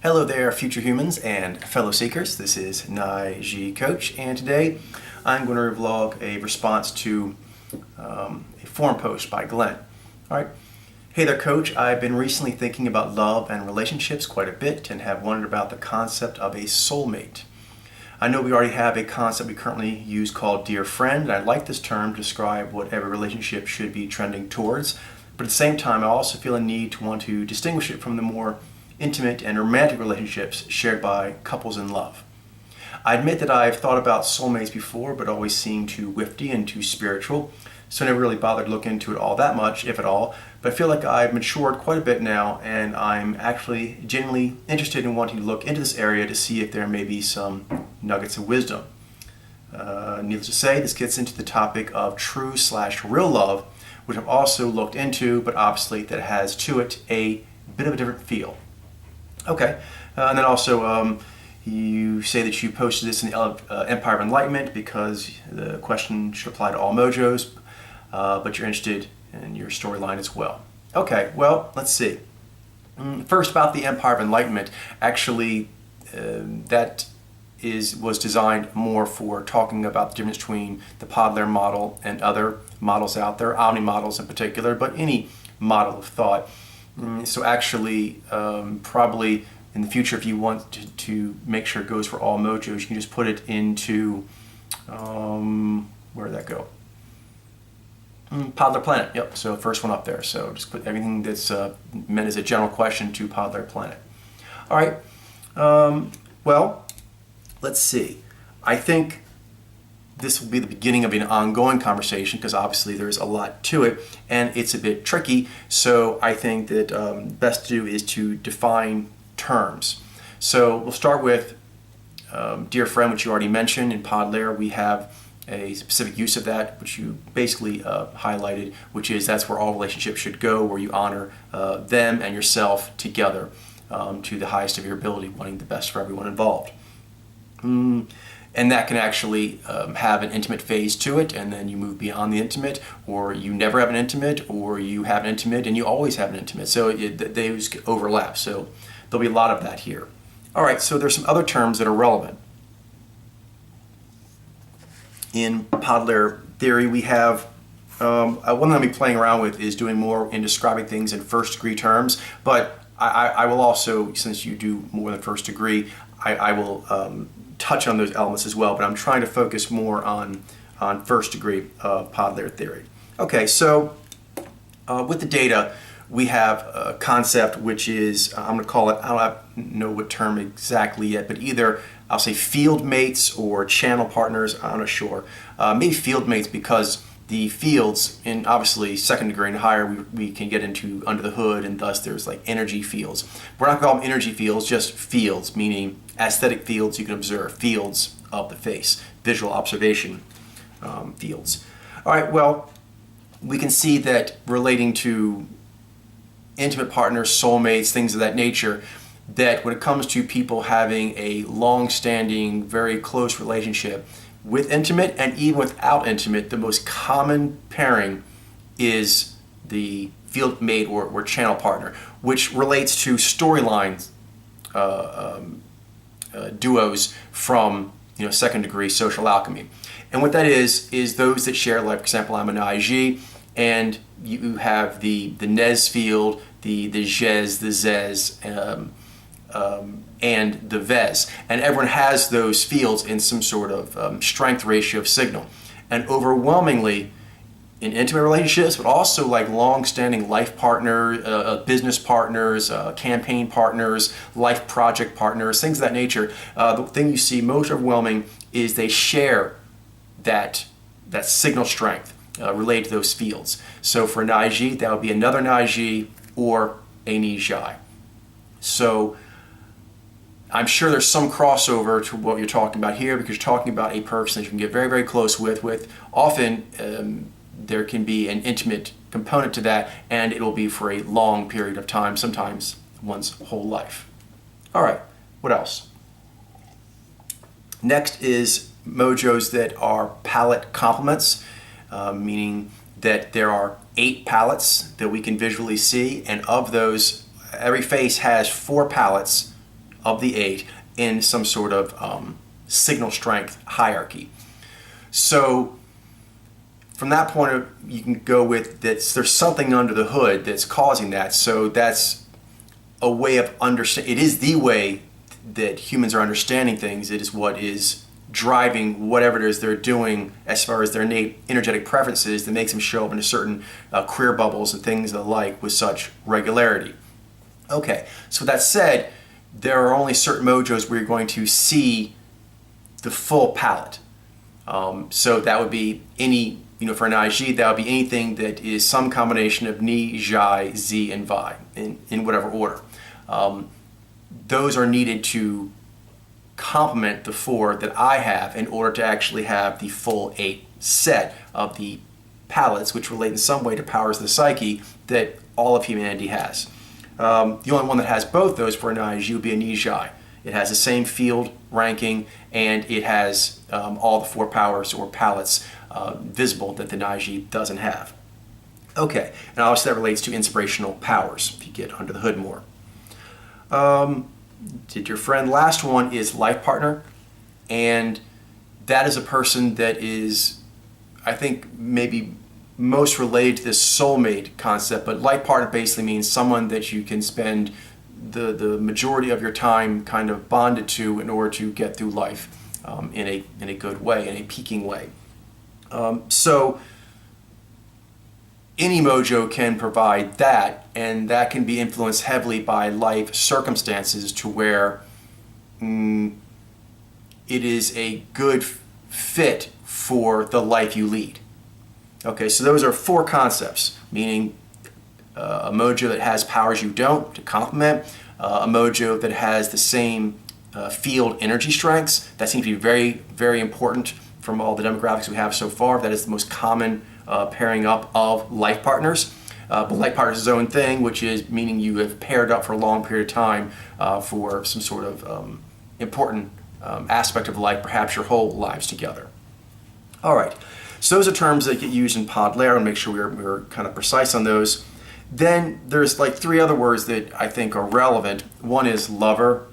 Hello there, future humans and fellow seekers. This is Nai Coach, and today I'm going to vlog a response to a forum post by Glenn. All right. Hey there, Coach. I've been recently thinking about love and relationships quite a bit and have wondered about the concept of a soulmate. I know we already have a concept we currently use called dear friend, and I like this term to describe what every relationship should be trending towards. But at the same time, I also feel a need to want to distinguish it from the more intimate and romantic relationships shared by couples in love. I admit that I've thought about soulmates before, but always seemed too whiffy and too spiritual, so I never really bothered to look into it all that much, if at all. But I feel like I've matured quite a bit now, and I'm actually genuinely interested in wanting to look into this area to see if there may be some nuggets of wisdom. Needless to say, this gets into the topic of true/real love, which I've also looked into, but obviously that has to it a bit of a different feel. Okay, and then also you say that you posted this in the Empire of Enlightenment because the question should apply to all mojos, but you're interested in your storyline as well. Okay, well, let's see. First, about the Empire of Enlightenment, actually that was designed more for talking about the difference between the Podler model and other models out there, Omni models in particular, but any model of thought. So actually, probably in the future, if you want to make sure it goes for all mojos, you can just put it into, where did that go? Podler Planet, yep, so first one up there. So just put everything that's meant as a general question to Podler Planet. All right, well, let's see. I think this will be the beginning of an ongoing conversation because obviously there's a lot to it and it's a bit tricky. So I think that best to do is to define terms. So we'll start with dear friend, which you already mentioned. In Podler, we have a specific use of that, which you basically highlighted, which is that's where all relationships should go, where you honor them and yourself together to the highest of your ability, wanting the best for everyone involved. And that can actually have an intimate phase to it, and then you move beyond the intimate, or you never have an intimate, or you have an intimate and you always have an intimate. So those overlap. So there'll be a lot of that here. All right, so there's some other terms that are relevant. In Podler theory, we have one that I'll be playing around with is doing more in describing things in first degree terms, but I will also, since you do more than first degree, I will touch on those elements as well, but I'm trying to focus more on first degree Podler theory. Okay, so with the data, we have a concept which is, I'm going to call it, I don't know what term exactly yet, but either I'll say field mates or channel partners, I'm not sure. Maybe field mates because the fields, in obviously second degree and higher, we can get into under the hood, and thus there's like energy fields. We're not going to call them energy fields, just fields, meaning aesthetic fields you can observe, fields of the face, visual observation fields. All right, well, we can see that relating to intimate partners, soulmates, things of that nature, that when it comes to people having a long-standing, very close relationship, with intimate and even without intimate, the most common pairing is the field mate or channel partner, which relates to storylines duos from second degree social alchemy. And what that is those that share, like for example, I'm an IG, and you have the Nez field, the Jez, the Zez, and the Vez, and everyone has those fields in some sort of strength ratio of signal. And overwhelmingly in intimate relationships, but also like long-standing life partners, business partners, campaign partners, life project partners, things of that nature, the thing you see most overwhelming is they share that signal strength related to those fields. So for an IG, that would be another IG or a Nijai. So I'm sure there's some crossover to what you're talking about here, because you're talking about a person that you can get very, very close with. Often there can be an intimate component to that, and it will be for a long period of time, sometimes one's whole life. All right, what else? Next is mojos that are palette complements, meaning that there are 8 palettes that we can visually see, and of those, every face has 4 palettes of the 8 in some sort of signal strength hierarchy. So from that point of, you can go with that there's something under the hood that's causing that. So that's a way of understanding. It is the way that humans are understanding things. It is what is driving whatever it is they're doing as far as their innate energetic preferences that makes them show up into certain career bubbles and things of the like with such regularity. Okay, so with that said, there are only certain mojos where you're going to see the full palette. So that would be any, for an IG, that would be anything that is some combination of Ni, Jai, Z, and Vi in whatever order. Those are needed to complement the 4 that I have in order to actually have the full 8 set of the palettes, which relate in some way to powers of the psyche that all of humanity has. The only one that has both those for an IG would be a Ni Jai. It has the same field ranking, and it has all the 4 powers or palettes visible that the Naiji doesn't have. Okay, and obviously that relates to inspirational powers if you get under the hood more. Did your friend? Last one is life partner, and that is a person that is, I think, maybe most related to this soulmate concept, but life partner basically means someone that you can spend the majority of your time kind of bonded to in order to get through life in a good way, in a peaking way. So any mojo can provide that, and that can be influenced heavily by life circumstances to where it is a good fit for the life you lead. Okay, so those are 4 concepts, meaning a mojo that has powers you don't to complement, a mojo that has the same field energy strengths. That seems to be very, very important from all the demographics we have so far. That is the most common pairing up of life partners. But life partners is its own thing, which is meaning you have paired up for a long period of time for some sort of important aspect of life, perhaps your whole lives together. All right, so those are terms that get used in PodLayer, and make sure we're kind of precise on those. Then there's like 3 other words that I think are relevant. One is lover.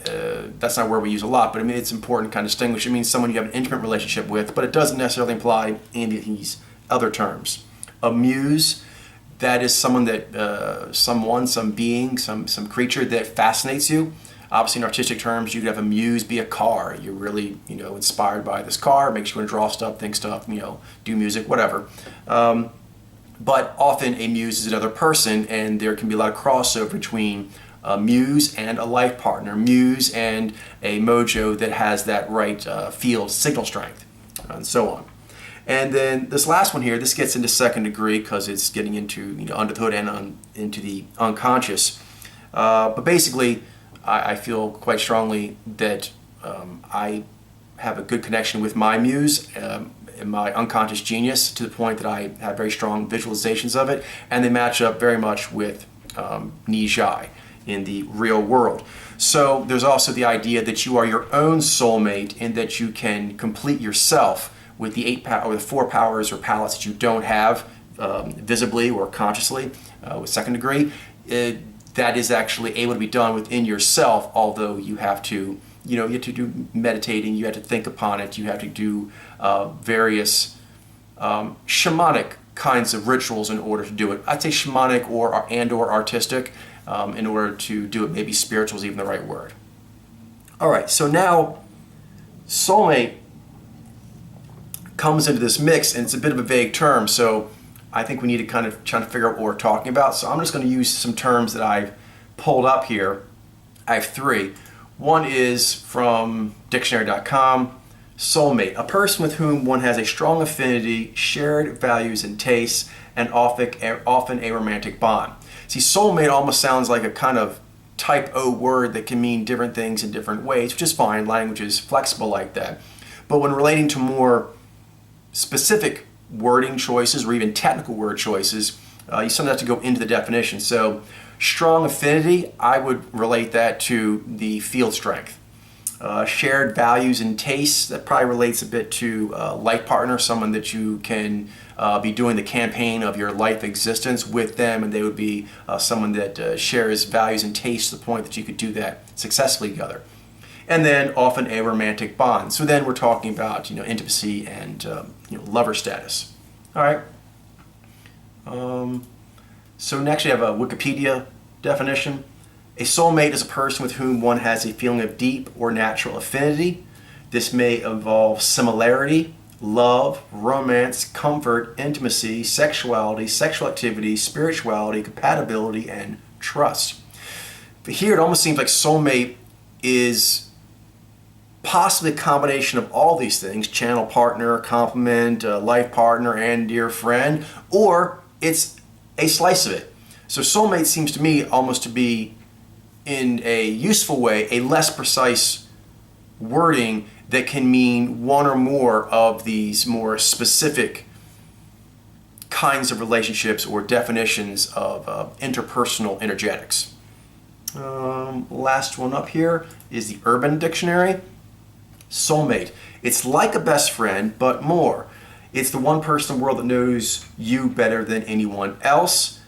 That's not where we use a lot, but I mean it's important to kind of distinguish. It means someone you have an intimate relationship with, but it doesn't necessarily imply any of these other terms. A muse, that is someone that, some being, some creature that fascinates you. Obviously in artistic terms, you could have a muse be a car. You're really, inspired by this car, makes you want to draw stuff, think stuff, do music, whatever. But often a muse is another person, and there can be a lot of crossover between a muse and a life partner, muse and a mojo that has that right field signal strength, and so on. And then this last one here, this gets into second degree because it's getting into under the hood and into the unconscious. But basically, I feel quite strongly that I have a good connection with my muse, my unconscious genius, to the point that I have very strong visualizations of it, and they match up very much with Ni Jai in the real world. So there's also the idea that you are your own soulmate, and that you can complete yourself with the 4 powers or palettes that you don't have visibly or consciously with second degree. That is actually able to be done within yourself, although you have to, you have to do meditating, you have to think upon it, you have to do various shamanic kinds of rituals in order to do it. I'd say shamanic or artistic in order to do it. Maybe spiritual is even the right word. All right, so now soulmate comes into this mix, and it's a bit of a vague term, so I think we need to kind of try to figure out what we're talking about. So I'm just going to use some terms that I've pulled up here. I have 3. One is from dictionary.com. Soulmate, a person with whom one has a strong affinity, shared values and tastes, and often a romantic bond. See, soulmate almost sounds like a kind of type O word that can mean different things in different ways, which is fine. Language is flexible like that. But when relating to more specific wording choices or even technical word choices, you sometimes have to go into the definition. So strong affinity, I would relate that to the field strength. shared values and tastes. That probably relates a bit to life partner, someone that you can be doing the campaign of your life existence with them, and they would be someone that shares values and tastes to the point that you could do that successfully together. And then often a romantic bond. So then we're talking about intimacy and lover status. All right. So next you have a Wikipedia definition. A soulmate is a person with whom one has a feeling of deep or natural affinity. This may involve similarity, love, romance, comfort, intimacy, sexuality, sexual activity, spirituality, compatibility, and trust. But here it almost seems like soulmate is possibly a combination of all these things: channel partner, complement, life partner, and dear friend, or it's a slice of it. So soulmate seems to me almost to be, in a useful way, a less precise wording that can mean one or more of these more specific kinds of relationships or definitions of interpersonal energetics. Last one up here is the Urban Dictionary. Soulmate. It's like a best friend, but more. It's the one person in the world that knows you better than anyone else.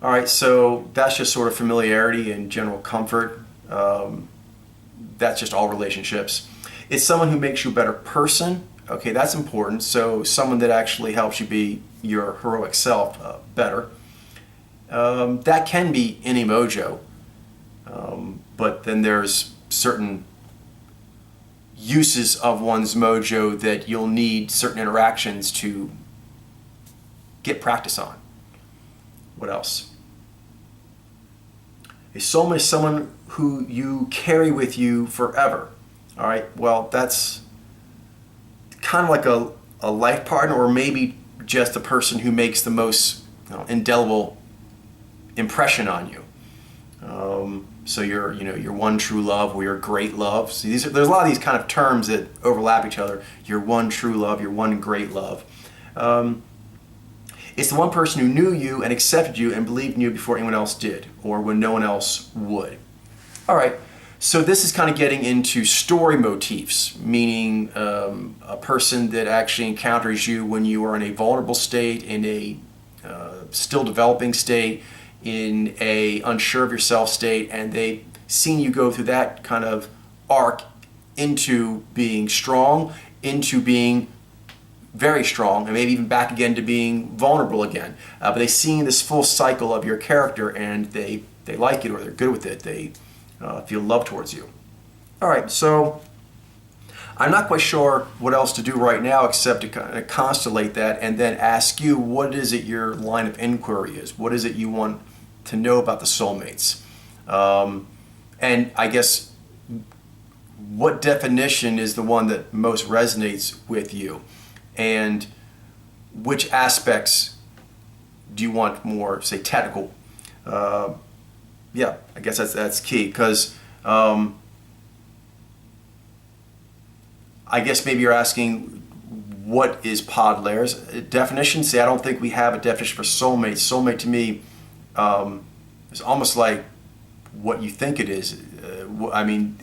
All right, so that's just sort of familiarity and general comfort. That's just all relationships. It's someone who makes you a better person. Okay, that's important. So someone that actually helps you be your heroic self better. That can be any mojo, but then there's certain uses of one's mojo that you'll need certain interactions to get practice on. What else? A soulmate is someone who you carry with you forever. All right, well, that's kind of like a life partner, or maybe just a person who makes the most indelible impression on you. So your one true love, or your great love. So there's a lot of these kind of terms that overlap each other. Your one true love, your one great love. It's the one person who knew you and accepted you and believed in you before anyone else did, or when no one else would. All right, so this is kind of getting into story motifs, meaning a person that actually encounters you when you are in a vulnerable state, in a still developing state, in a unsure of yourself state, and they've seen you go through that kind of arc into being strong, into being very strong, and maybe even back again to being vulnerable again. But they've seen this full cycle of your character, and they like it, or they're good with it. They feel love towards you. All right, so I'm not quite sure what else to do right now except to kind of constellate that and then ask you, what is it your line of inquiry is? What is it you want to know about the soulmates? And I guess what definition is the one that most resonates with you? And which aspects do you want more, say, technical? Yeah, I guess that's key, because I guess maybe you're asking, what is pod layers? Definition? See, I don't think we have a definition for soulmate. Soulmate to me is almost like what you think it is. I mean,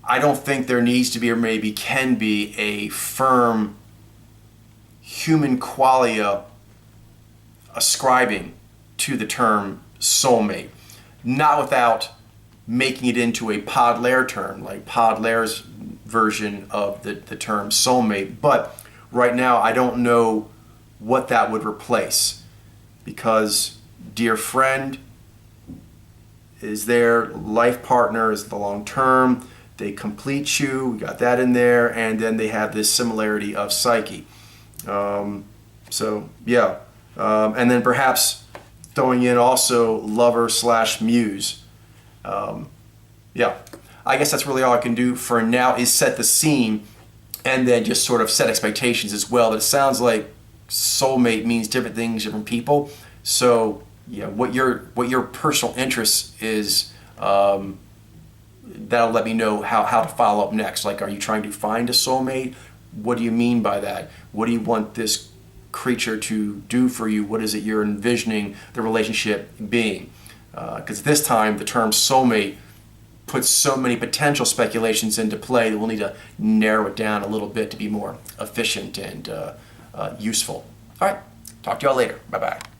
I don't think there needs to be, or maybe can be, a firm human qualia ascribing to the term soulmate, not without making it into a pod layer term, like pod layer's version of the term soulmate. But right now I don't know what that would replace, because dear friend is there, life partner is the long term, they complete you, we got that in there, and then they have this similarity of psyche. So yeah, and then perhaps throwing in also lover / muse. Yeah, I guess that's really all I can do for now, is set the scene and then just sort of set expectations as well. That it sounds like soulmate means different things, different people. So yeah, what your personal interest is, that'll let me know how to follow up next. Like, are you trying to find a soulmate? What do you mean by that? What do you want this creature to do for you? What is it you're envisioning the relationship being? Because this time the term soulmate puts so many potential speculations into play that we'll need to narrow it down a little bit to be more efficient and useful. All right, talk to y'all later. Bye-bye.